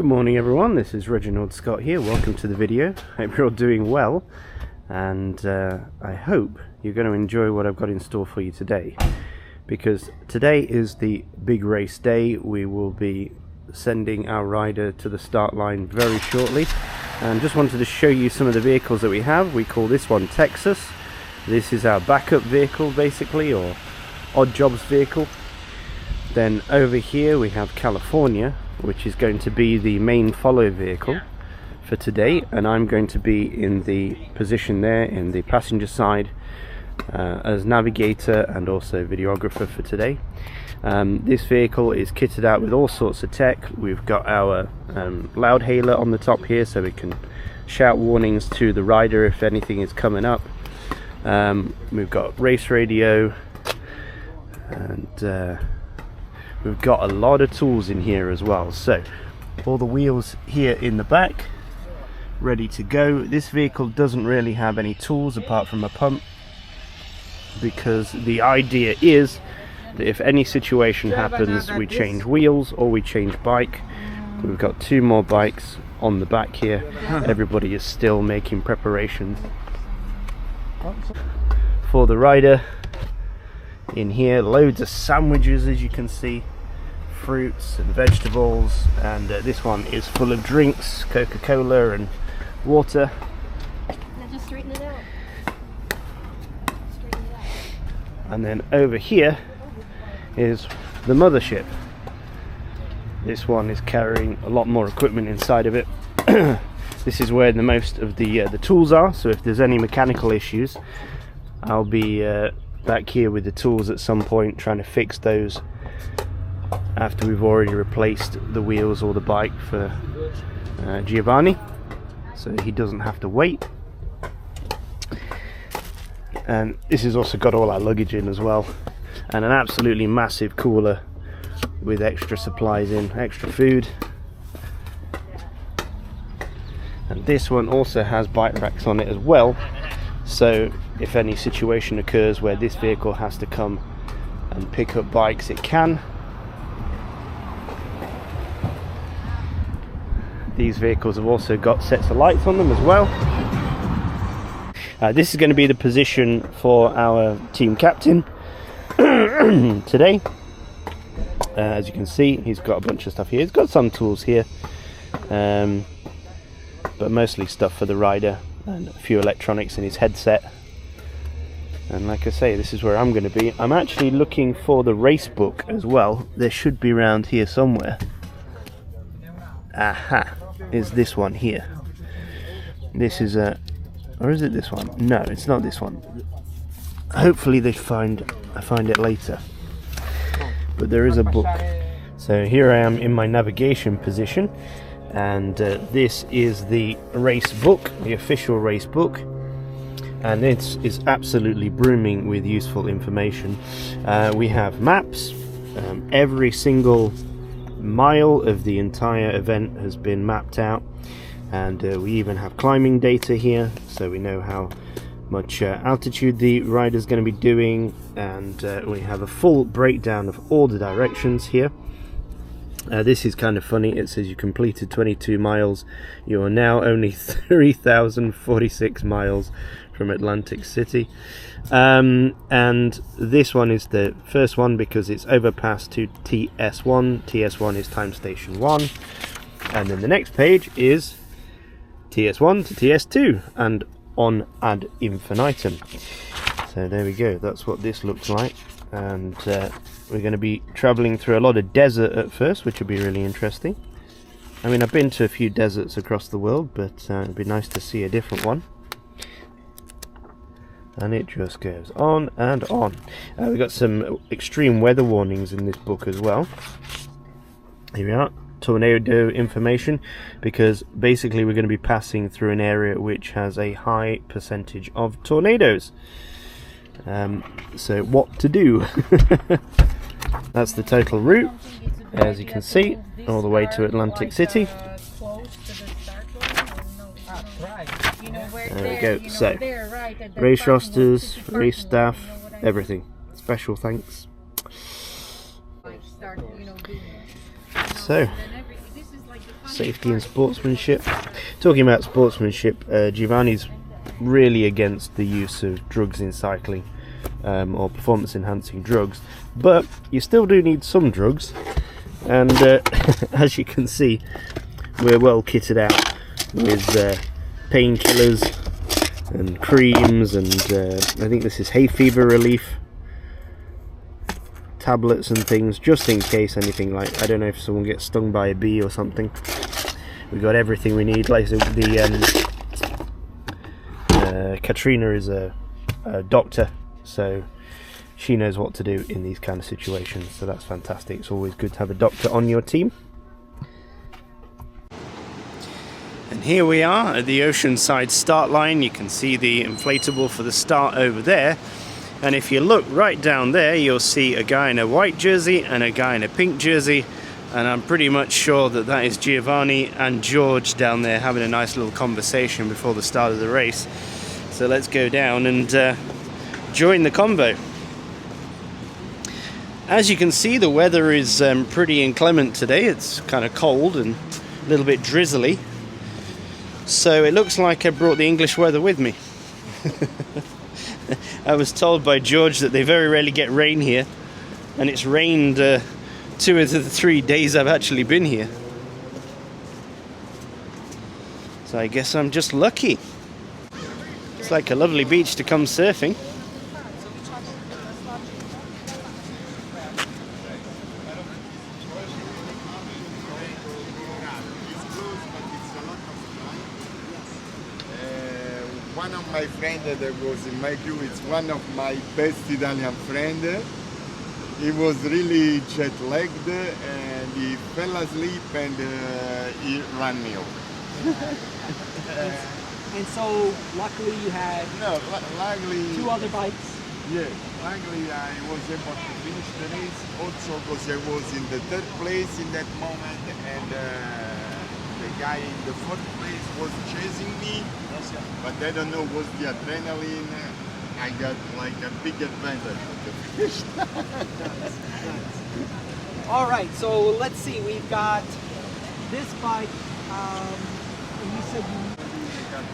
Good morning everyone, this is Reginald Scott here. Welcome to the video. Hope you're all doing well, and I hope you're going to enjoy what I've got in store for you today, because today is the big race day. We will be sending our rider to the start line very shortly, and just wanted to show you some of the vehicles that we have. We call this one Texas. This is our backup vehicle basically, or odd jobs vehicle. Then over here we have California, which is going to be the main follow vehicle for today, and I'm going to be in the position there in the passenger side as navigator and also videographer for today. This vehicle is kitted out with all sorts of tech. We've got our loud hailer on the top here, so we can shout warnings to the rider if anything is coming up. We've got race radio, and we've got a lot of tools in here as well. So all the wheels here in the back ready to go. This vehicle doesn't really have any tools apart from a pump, because the idea is that if any situation happens, we change wheels or we change bike. We've got two more bikes on the back here. Everybody is still making preparations for the rider. In here, loads of sandwiches, as you can see, fruits and vegetables, and this one is full of drinks, Coca-Cola and water. Just straighten it out. And then over here is the mothership. This one is carrying a lot more equipment inside of it. This is where the most of the tools are, so if there's any mechanical issues, I'll be back here with the tools at some point, trying to fix those after we've already replaced the wheels or the bike for Giovanni, so he doesn't have to wait. And this has also got all our luggage in as well, and an absolutely massive cooler with extra supplies in, extra food. And this one also has bike racks on it as well, so if any situation occurs where this vehicle has to come and pick up bikes, it can. These vehicles have also got sets of lights on them as well. This is going to be the position for our team captain today. As you can see, he's got a bunch of stuff here. He's got some tools here, but mostly stuff for the rider and a few electronics in his headset. And like I say, this is where I'm going to be. I'm actually looking for the race book as well. There should be around here somewhere. Aha, is this one here. This is a, or is it this one? No, it's not this one. Hopefully I find it later. But there is a book. So here I am in my navigation position, and this is the race book, the official race book. And it is absolutely brimming with useful information. We have maps. Every single mile of the entire event has been mapped out, and we even have climbing data here, so we know how much altitude the rider is going to be doing, and we have a full breakdown of all the directions here. This is kind of funny. It says you completed 22 miles. You are now only 3,046 miles from Atlantic City. And this one is the first one because it's overpass to TS1. TS1 is time station 1. And then the next page is TS1 to TS2 and on ad infinitum. So there we go. That's what this looks like. And we're going to be traveling through a lot of desert at first, which will be really interesting. I mean, I've been to a few deserts across the world, but it'd be nice to see a different one. And it just goes on and on. We've got some extreme weather warnings in this book as well. Here we are, tornado information, because basically we're going to be passing through an area which has a high percentage of tornadoes. So what to do? That's the total route, as you can see, all the way to Atlantic City. There we go. So race rosters, race staff, everything. Special thanks. safety and sportsmanship. Talking about sportsmanship, Giovanni's really against the use of drugs in cycling, or performance enhancing drugs, but you still do need some drugs, and as you can see, we're well kitted out with painkillers and creams, and I think this is hay fever relief tablets and things, just in case anything, like, I don't know, if someone gets stung by a bee or something. We've got everything we need. Like the Katrina is a doctor, so she knows what to do in these kind of situations, so that's fantastic. It's always good to have a doctor on your team. And here we are at the Oceanside start line. You can see the inflatable for the start over there. And if you look right down there, you'll see a guy in a white jersey and a guy in a pink jersey. And I'm pretty much sure that that is Giovanni and George down there having a nice little conversation before the start of the race. So let's go down and join the convo. As you can see, the weather is pretty inclement today. It's kind of cold and a little bit drizzly. So it looks like I brought the English weather with me. I was told by George that they very rarely get rain here, and it's rained 2 of the 3 days I've actually been here. So I guess I'm just lucky. It's like a lovely beach to come surfing. One of my friends that was in my crew, it's one of my best Italian friends. He was really jet-lagged and he fell asleep and he ran me over. And so, luckily you had luckily 2 other bikes. Yeah, luckily I was able to finish the race also because I was in the 3rd place in that moment, and the guy in the 4th place was chasing me. But I don't know, was the adrenaline. I got like a big advantage of the finish. All right, so let's see. We've got this bike. And you said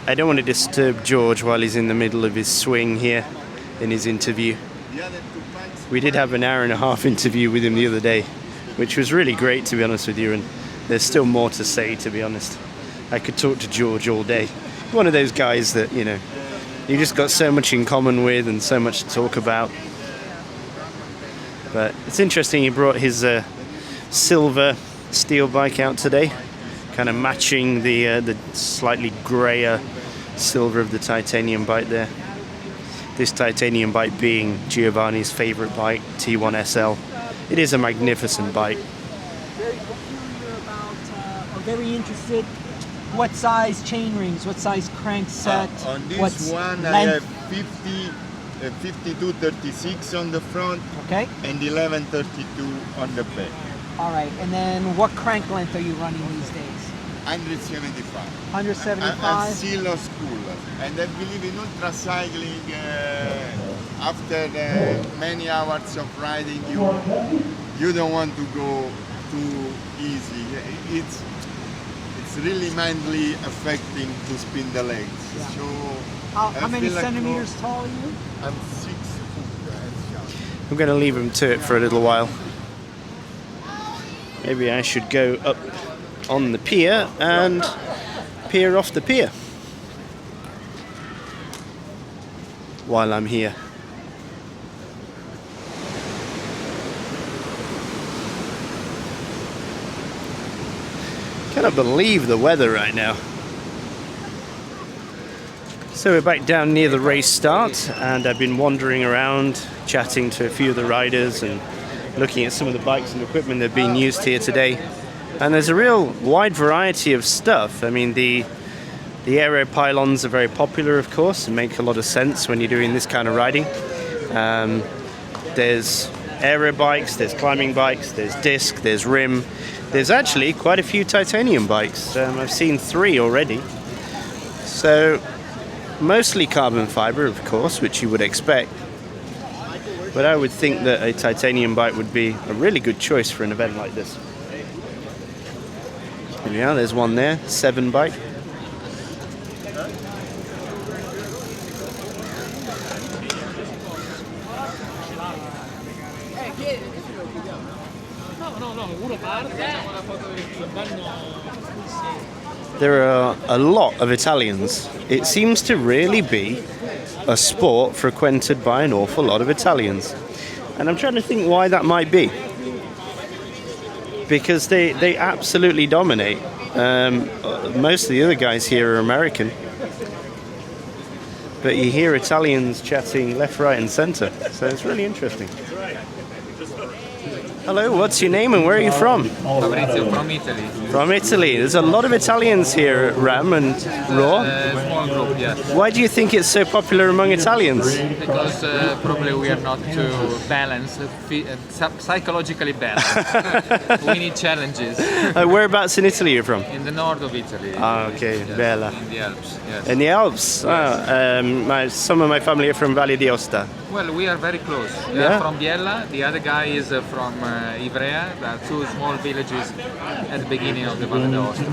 I don't want to disturb George while he's in the middle of his swing here in his interview. We did have an hour-and-a-half interview with him the other day, which was really great, to be honest with you, and there's still more to say, to be honest. I could talk to George all day. One of those guys that, you know, you just got so much in common with and so much to talk about. But it's interesting he brought his silver steel bike out today, kind of matching the slightly grayer silver of the titanium bike there. This titanium bike being Giovanni's favorite bike, T1 SL. It is a magnificent bike. very peculiar about, or very interested. What size chain rings? What size crank set? On this what's one, length? I have 5236 on the front, Okay. and 1132 on the back. All right. And then what crank length are you running these days? 175. 175. I'm still at school, and I believe in ultra cycling. After many hours of riding, you don't want to go too easy. It's really mentally affecting to spin the legs. Yeah. So How many feel like centimeters tall are you? I'm 6 foot. I'm going to leave him to it for a little while. Maybe I should go up on the pier and peer off the pier while I'm here. Cannot believe the weather right now. So we're back down near the race start, and I've been wandering around chatting to a few of the riders and looking at some of the bikes and equipment that are being used here today. And there's a real wide variety of stuff. I mean, the aero pylons are very popular, of course, and make a lot of sense when you're doing this kind of riding. There's aero bikes, there's climbing bikes, there's disc, there's rim. There's actually quite a few titanium bikes. I've seen 3 already. So mostly carbon fiber, of course, which you would expect. But I would think that a titanium bike would be a really good choice for an event like this. Yeah, there's one there, 7 bike. There are a lot of Italians. It seems to really be a sport frequented by an awful lot of Italians. And I'm trying to think why that might be. Because they absolutely dominate. Most of the other guys here are American. But you hear Italians chatting left, right and centre. So it's really interesting. Hello, what's your name and where are you from? Fabrizio, from Italy. From Italy. There's a lot of Italians here at RAAM and RAW. Small group, yes. Why do you think it's so popular among Italians? Because probably we are not too balanced, psychologically balanced. We need challenges. Whereabouts in Italy are you from? In the north of Italy. Ah, okay, yes, bella. in the Alps, yes. In the Alps? Yes. Some of my family are from Valle d'Aosta. Well, we are very close. We Yeah? are from Biella, the other guy is from Ivrea. There are 2 small villages at the beginning of the Valle d'Aosta.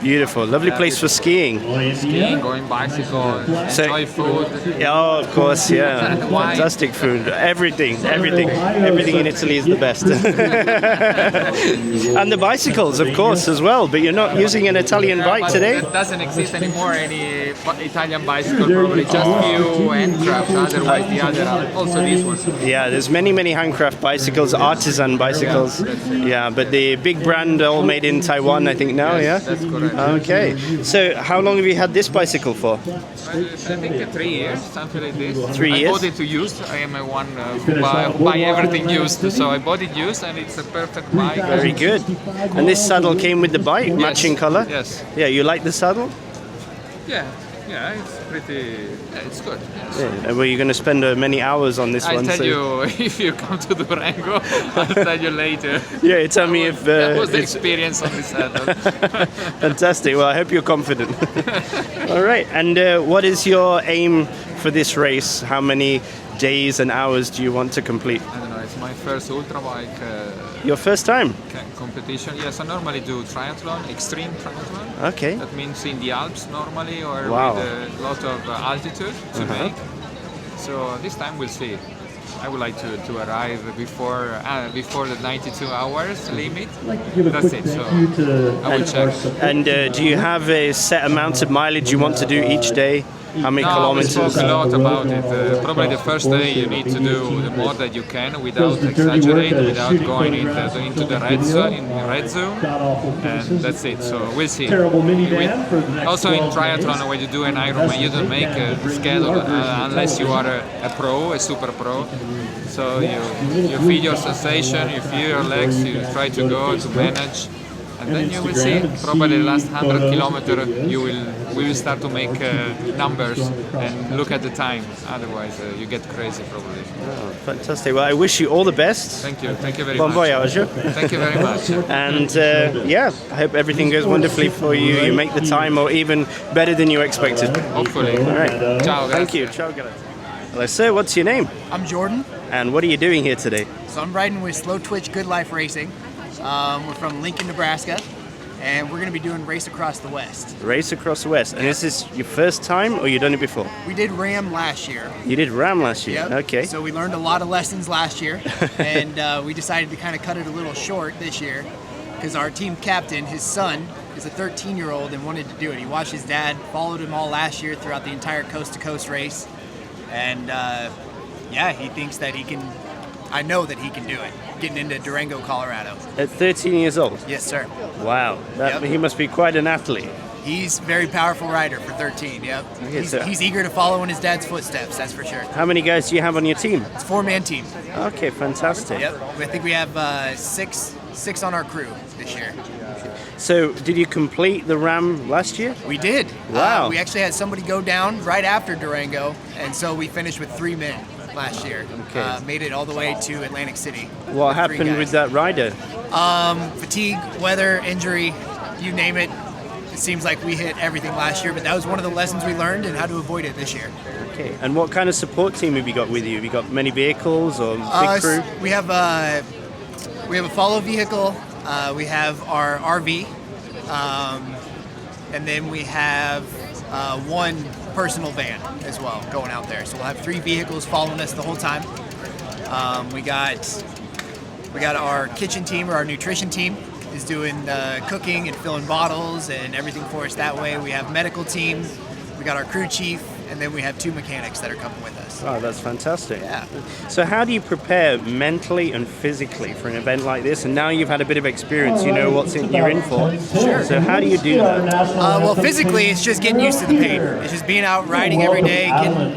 Beautiful, lovely place for skiing. Skiing, going bicycle, enjoy food. Oh, of course, yeah. Wine. Fantastic food. Everything in Italy is the best. And the bicycles, of course, as well. But you're not using an Italian bike today? It doesn't exist anymore, any Italian bicycle, probably just few handcrafts, otherwise the other are also these ones. Yeah, there's many handcraft bicycles, artisan bicycles. Yeah, but the big brand all made in Taiwan, I think now, yeah? That's correct. Okay. So how long have you had this bicycle for? I think 3 years, something like this. 3 years? I bought it to used. I am one who buy everything used, so I bought it used and it's a perfect bike. Very good. And this saddle came with the bike, matching color? Yes. Yeah, you like the saddle? Yeah, it's pretty, it's good. Yes. Yeah. Were you going to spend many hours on this I'll one? tell you if you come to Durango. I'll tell you later. Yeah, you tell me if... that was the experience on this saddle. Fantastic. Well, I hope you're confident. All right. And what is your aim for this race? How many days and hours do you want to complete? I don't know, it's my first ultra bike Your first time? competition. Yes, I normally do triathlon, extreme triathlon. Okay. That means in the Alps normally, or Wow. with a lot of altitude to make. So this time we'll see. I would like to arrive before the 92 hours limit. That's it. So I will check. And do you have a set amount of mileage you want to do each day? How many We kilometers? spoke a lot about it. Probably the first day you need to do the more that you can without exaggerating, without going into the red zone, and that's it. So we'll see. Also in triathlon, when you do an Ironman, you don't make a schedule unless you are a pro, a super pro. So you feel your sensation, you feel your legs, you try to go to manage. And then you will see, probably the last 100 kilometers, we will start to make numbers and look at the time. Otherwise, you get crazy probably. Oh, fantastic. Well, I wish you all the best. Thank you very Bon much. voyage. Thank you very much. And yeah, I hope everything goes wonderfully for you. You make the time or even better than you expected. Hopefully. All right. Ciao, Thank grazie. you. Ciao, grazie. Hello, sir. What's your name? I'm Jordan, And what are you doing here today? so I'm riding with Slow Twitch Good Life Racing. We're from Lincoln, Nebraska, and we're going to be doing Race Across the West. Race Across the West. And is this your first time or you done it before? We did RAAM last year. You did RAAM last year? Yep. Okay. So we learned a lot of lessons last year, and we decided to kind of cut it a little short this year because our team captain, his son, is a 13-year-old and wanted to do it. He watched his dad, followed him all last year throughout the entire coast-to-coast race, and yeah, he thinks that he can. I know that he can do it. Getting into Durango, Colorado. At 13 years old? Yes, sir. Wow. Yep. He must be quite an athlete. He's a very powerful rider for 13, yep. Okay, so- He's eager to follow in his dad's footsteps, that's for sure. How many guys do you have on your team? It's a 4-man team. Okay, fantastic. Yep. I think we have six on our crew this year. So, did you complete the RAAM last year? We did. Wow. We actually had somebody go down right after Durango, and so we finished with 3 men last year. Okay. Made it all the way to Atlantic City. What with 3 happened guys. with that rider? Fatigue, weather, injury, you name it. It seems like we hit everything last year, but that was one of the lessons we learned and how to avoid it this year. Okay. And what kind of support team have you got with you? Have you got many vehicles or big crew? We have a follow vehicle. We have our RV, And then we have one personal van as well going out there. So we'll have 3 vehicles following us the whole time. We got our kitchen team, or our nutrition team, is doing the cooking and filling bottles and everything for us that way. We have medical team, we got our crew chief, and then we have 2 mechanics that are coming with us. Oh, that's fantastic. Yeah. So how do you prepare mentally and physically for an event like this? And now you've had a bit of experience, you know you're in for. Sure. So how do you do that? Well, physically, it's just getting used to the pain. It's just being out riding every day,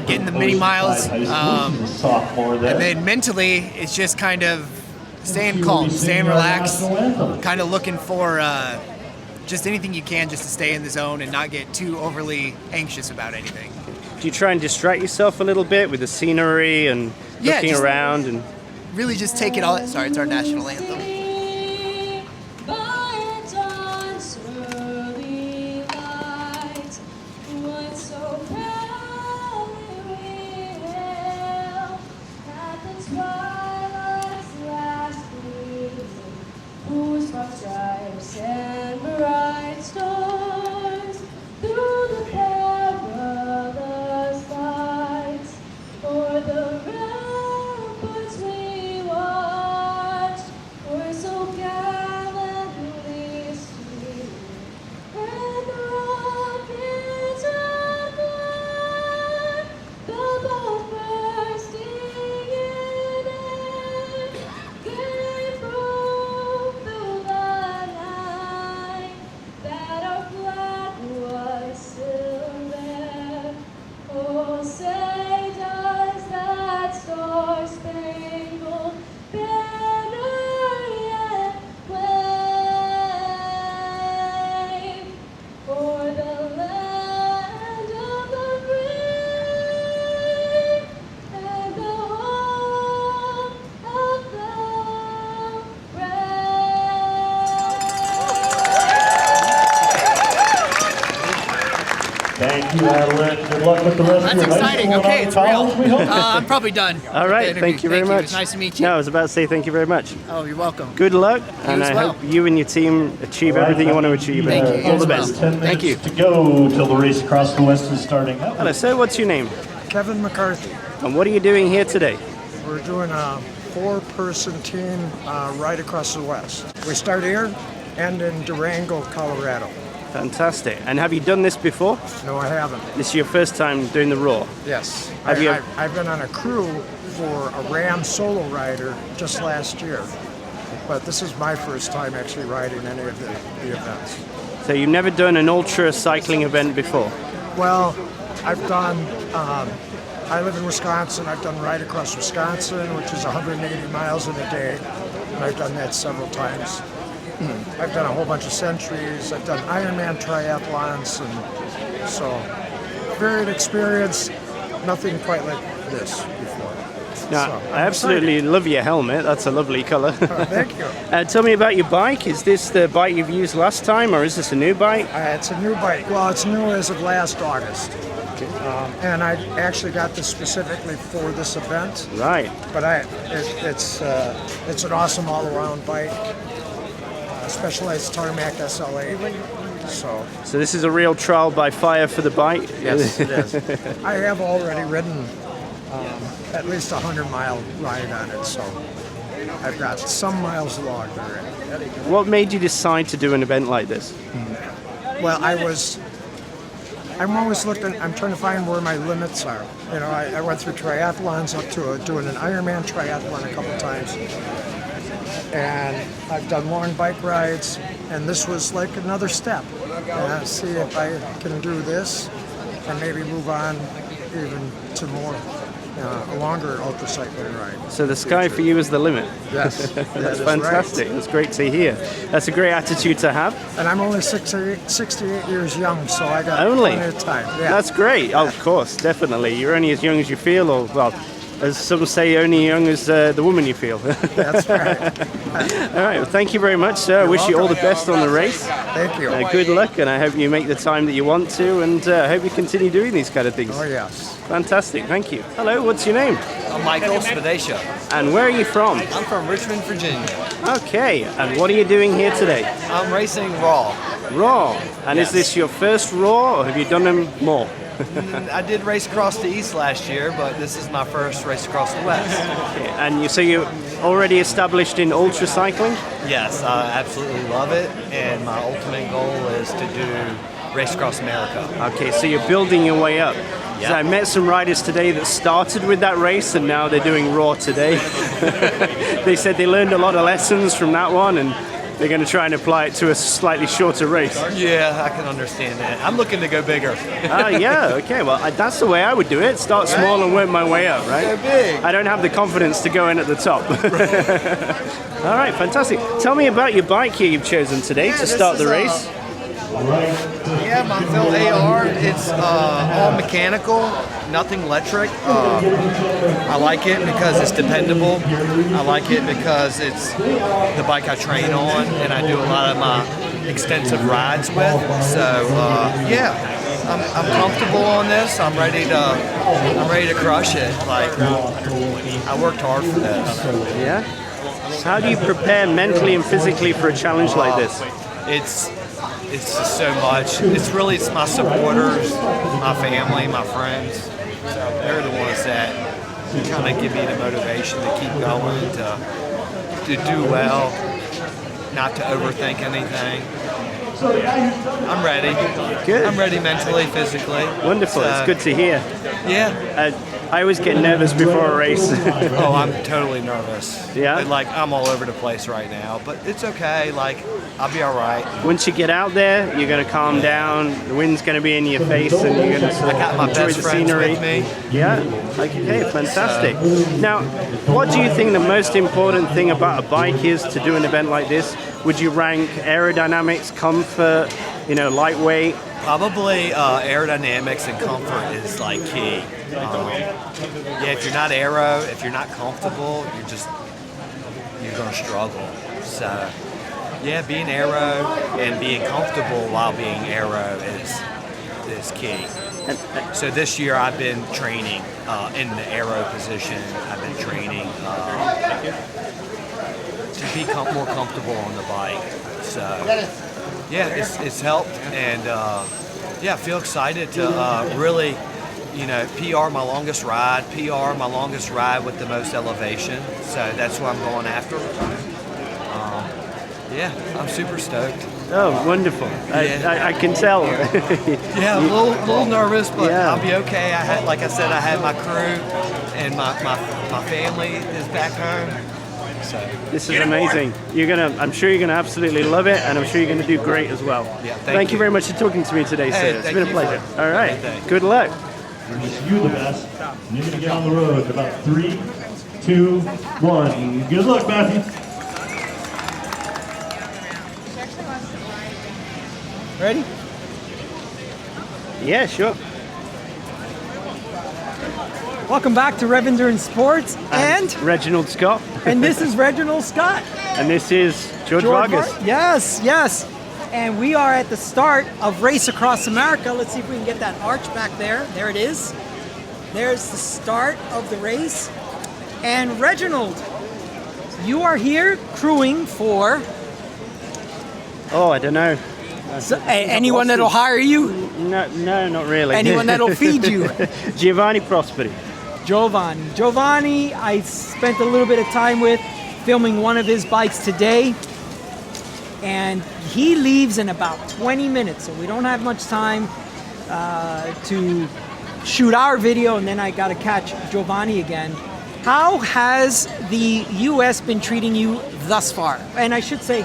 getting the mini miles. And then mentally, it's just kind of staying calm, staying relaxed, kind of looking for just anything you can just to stay in the zone and not get too overly anxious about anything. Do you try and distract yourself a little bit with the scenery and looking around and really just take it all? Sorry, it's our national anthem. Thank you, Adeline. Good luck with the rest of your That's exciting. Okay, it's real. I'm probably done. All right, thank you very much. It's nice to meet you. No, I was about to say thank you very much. Oh, you're welcome. Good luck, and as I well. hope you and your team achieve everything you want to achieve. Thank you. All the You as best. well. 10 Thank you. minutes to go till the race across the west is starting up. Hello, sir. What's your name? Kevin McCarthy. And what are you doing here today? We're doing a 4-person team right across the west. We start here and in Durango, Colorado. Fantastic. And have you done this before? No, I haven't. This is your first time doing the Raw? Yes. Have you- I've been on a crew for a RAAM solo rider just last year. But this is my first time actually riding any of the events. So you've never done an ultra cycling event before? Well, I've done, I live in Wisconsin. I've done Ride Across Wisconsin, which is 180 miles in a day. And I've done that several times. I've done a whole bunch of centuries. I've done Ironman triathlons, and so varied experience. Nothing quite like this before. No, So, I absolutely love your helmet. That's a lovely colour. Thank you. Tell me about your bike. Is this the bike you've used last time, or is this a new bike? It's a new bike. Well, it's new as of last August. And I actually got this specifically for this event. Right. But it's an awesome all-around bike. Specialized tarmac SLA. So this is a real trial by fire for the bike? yes, it is. I have already ridden at least 100-mile ride on it, so I've got some miles logged already. What made you decide to do an event like this? Well, I'm always looking, I'm trying to find where my limits are. You know, I went through triathlons up to doing an Ironman triathlon a couple times. And I've done long bike rides, and this was like another step. See if I can do this and maybe move on even to more, a longer ultra-cycling ride. So the sky for you is the limit. Yes, That's fantastic. Right. That's great to hear. That's a great attitude to have. And I'm only 68 years young, so I got Only? plenty of time. Yeah. That's great. Oh, of course, definitely. You're only as young as you feel, or, well, as some say, only young as the woman you feel. That's right. All right, well, thank you very much, sir. I wish you all the best on the race. Thank you. Good luck, and I hope you make the time that you want to, and I hope you continue doing these kind of things. Oh, yes. Fantastic, thank you. Hello, what's your name? I'm Michael Spadesha. And where are you from? I'm from Richmond, Virginia. Okay, and what are you doing here today? I'm racing RAAM. RAAM. And Yes. is this your first RAW, or have you done them more? I did race across the East last year, but this is my first race across the West. Okay, and you say you're already established in ultra cycling? Yes, I absolutely love it, and my ultimate goal is to do race across America. Okay, so you're building your way up. Yeah. So I met some riders today that started with that race and now they're doing RAW today. They said they learned a lot of lessons from that one and they're going to try and apply it to a slightly shorter race. Yeah, I can understand that. I'm looking to go bigger. Yeah, okay, well, that's the way I would do it. Start small and work my way up, right? Go big. I don't have the confidence to go in at the top. All right, fantastic. Tell me about your bike here you've chosen today to start the race. Yeah, my Phil AR. It's all mechanical, nothing electric. I like it because it's dependable. I like it because it's the bike I train on and I do a lot of my extensive rides with. So yeah, I'm comfortable on this. I'm ready to crush it. Like I worked hard for this. Yeah. So how do you prepare mentally and physically for a challenge like this? It's just so much. It's my supporters, my family, my friends. They're the ones that kind of give me the motivation to keep going, to do well, not to overthink anything. I'm ready. Good. I'm ready mentally, physically. Wonderful. It's good to hear. Yeah. I always get nervous before a race. Oh, I'm totally nervous. Yeah? And, like, I'm all over the place right now, but it's okay. Like, I'll be all right. Once you get out there, you're going to calm down. The wind's going to be in your face, and you're going to I got my enjoy best the friends scenery. with me. Yeah. Okay. Fantastic. Now, what do you think the most important thing about a bike is to do an event like this? Would you rank aerodynamics, comfort, lightweight? Probably aerodynamics and comfort is like key. Yeah, if you're not aero, if you're not comfortable, you're gonna struggle. So yeah, being aero and being comfortable while being aero is key. So this year I've been training in the aero position. I've been training to be more comfortable on the bike. So yeah, it's helped, and yeah, I feel excited to really, PR my longest ride, with the most elevation. So that's what I'm going after. Yeah, I'm super stoked. Oh, wonderful! Yeah. I can tell. Yeah, I'm a little nervous, but Yeah. I'll be okay. Like I said, I had my crew, and my family is back home. So This is amazing. I'm sure you're gonna absolutely love it, and I'm sure you're gonna do great as well. Yeah, thank you very much for talking to me today, Hey, sir. It's thank been a you pleasure. for All right. everything. Good luck. Wish you the best. You're going to get on the road in about 3, 2, 1. Good luck, Matthew. Ready? Yeah, sure. Welcome back to Rev Endurance Sports, and Reginald Scott. and this is Reginald Scott. And this is George Vargas. Yes. And we are at the start of Race Across America. Let's see if we can get that arch back there. There it is. There's the start of the race. And Reginald, you are here crewing for Oh, I don't know. anyone that'll hire you, No, not really. anyone that'll feed you. Giovanni Prosperi. Giovanni, I spent a little bit of time with filming one of his bikes today, and he leaves in about 20 minutes, so we don't have much time to shoot our video, and then I got to catch Giovanni again. How has the U.S. been treating you thus far? And I should say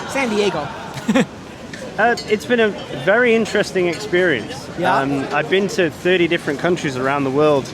San Diego. It's been a very interesting experience. Yeah. I've been to 30 different countries around the world,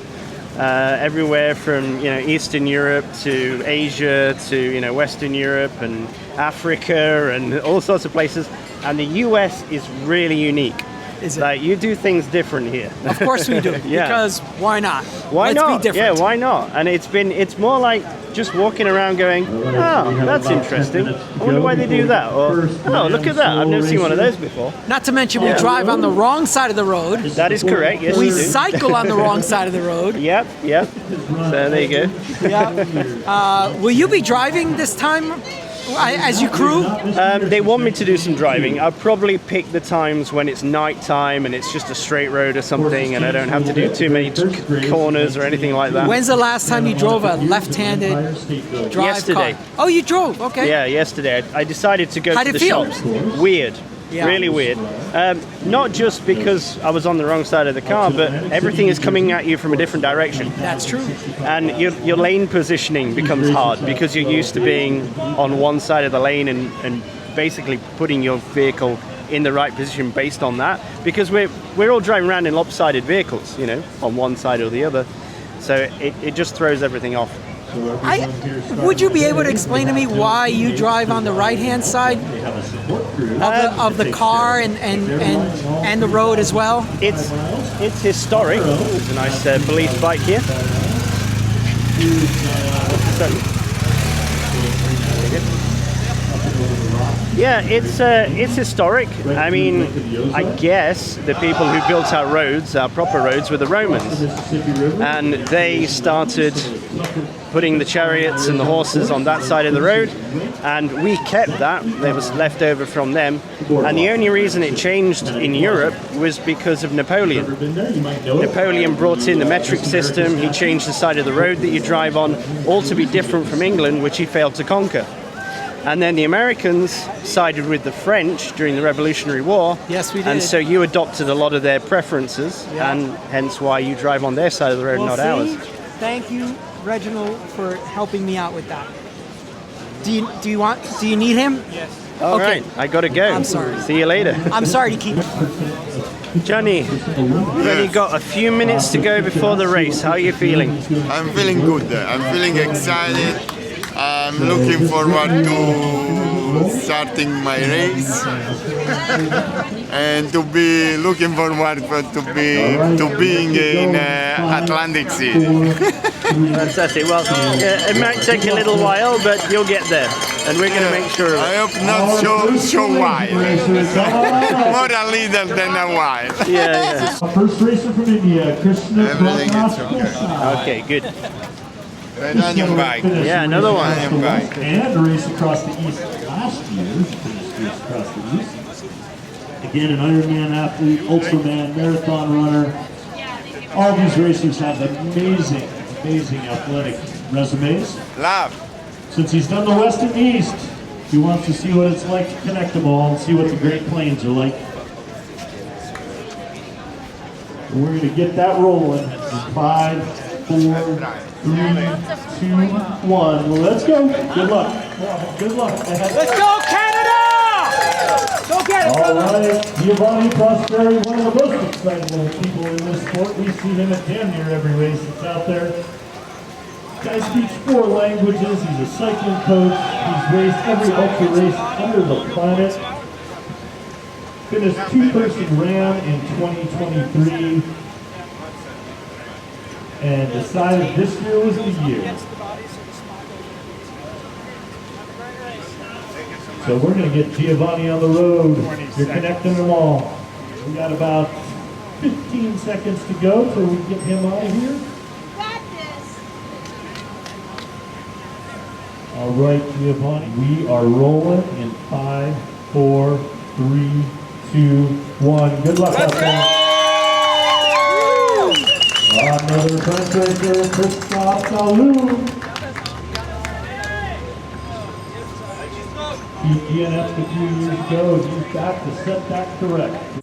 everywhere from Eastern Europe to Asia to Western Europe and Africa and all sorts of places. And the US is really unique. Is it? Like, you do things different here. Of course we do, Yeah. because why not? Why Let's not? be different. Yeah, why not? And it's more like just walking around going, oh, that's interesting. I wonder why they do that. Or, oh, look at that. I've never seen one of those before. Not to mention we drive on the wrong side of the road. That is correct. Yes, We you do. cycle on the wrong side of the road. Yep. So there you go. Yeah. Will you be driving this time? as you crew? They want me to do some driving. I'll probably pick the times when it's night time and it's just a straight road or something, and I don't have to do too many corners or anything like that. When's the last time you drove a left-handed drive Yesterday. car? Oh, you drove? Okay. Yeah, yesterday. I decided to go How'd to it the feel? shops. Weird. Yeah. Really weird. Not just because I was on the wrong side of the car, but everything is coming at you from a different direction. That's true. And your lane positioning becomes hard because you're used to being on one side of the lane and basically putting your vehicle in the right position based on that. Because we're all driving around in lopsided vehicles, you know, on one side or the other. So it just throws everything off. Would you be able to explain to me why you drive on the right-hand side of the car and the road as well? It's historic. There's a nice police bike here. Yeah, it's historic. I mean, I guess the people who built our roads, our proper roads, were the Romans, and they started putting the chariots and the horses on that side of the road, and we kept that. There was left over from them, and the only reason it changed in Europe was because of Napoleon. Napoleon brought in the metric system. He changed the side of the road that you drive on, all to be different from England, which he failed to conquer. And then the Americans sided with the French during the Revolutionary War. Yes, we did. And so you adopted a lot of their preferences, and hence why you drive on their side of the road, not ours. Thank you, Reginald, for helping me out with that. Do you need him? Yes. All right, I gotta go. I'm sorry. See you later. I'm sorry to keep. Johnny, we've only got a few minutes to go before the race. How are you feeling? I'm feeling good. I'm feeling excited. I'm looking forward to starting my race and to be looking forward to being in Atlantic City. Fantastic. Well, it might take a little while, but you'll get there, and we're going to make sure of it. I hope not so wide. More a little than a while. Yeah. First racer from India, Krishna. Everything is okay. Okay, good. Iranian bike. Yeah, another one. Iranian bike. And a race across the East last year. Finished race across the East. Again, an Ironman athlete, Ultraman, marathon runner. All these racers have amazing athletic resumes. Love. Since he's done the West and East, he wants to see what it's like to connect them all and see what the Great Plains are like. And we're going to get that rolling. 5, 4, 3, 2, 1. Let's go. Good luck. Good luck. Let's go, Canada! Go get it, All brother! right, Giovanni Prosperi, one of the most exciting little people in this sport. We see him at damn near every race that's out there. Guy speaks 4 languages. He's a cycling coach. He's raced every ultra race under the planet. Finished 2-person RAAM in 2023. And decided this year was the year. So we're going to get Giovanni on the road. You're connecting them all. We got about 15 seconds to go till we get him out of here. All right, Giovanni, we are rolling in 5, 4, 3, 2, 1. Good luck out there. Another French racer, Christophe Salou. He DNF'd a few years ago, and he's back to set that correct.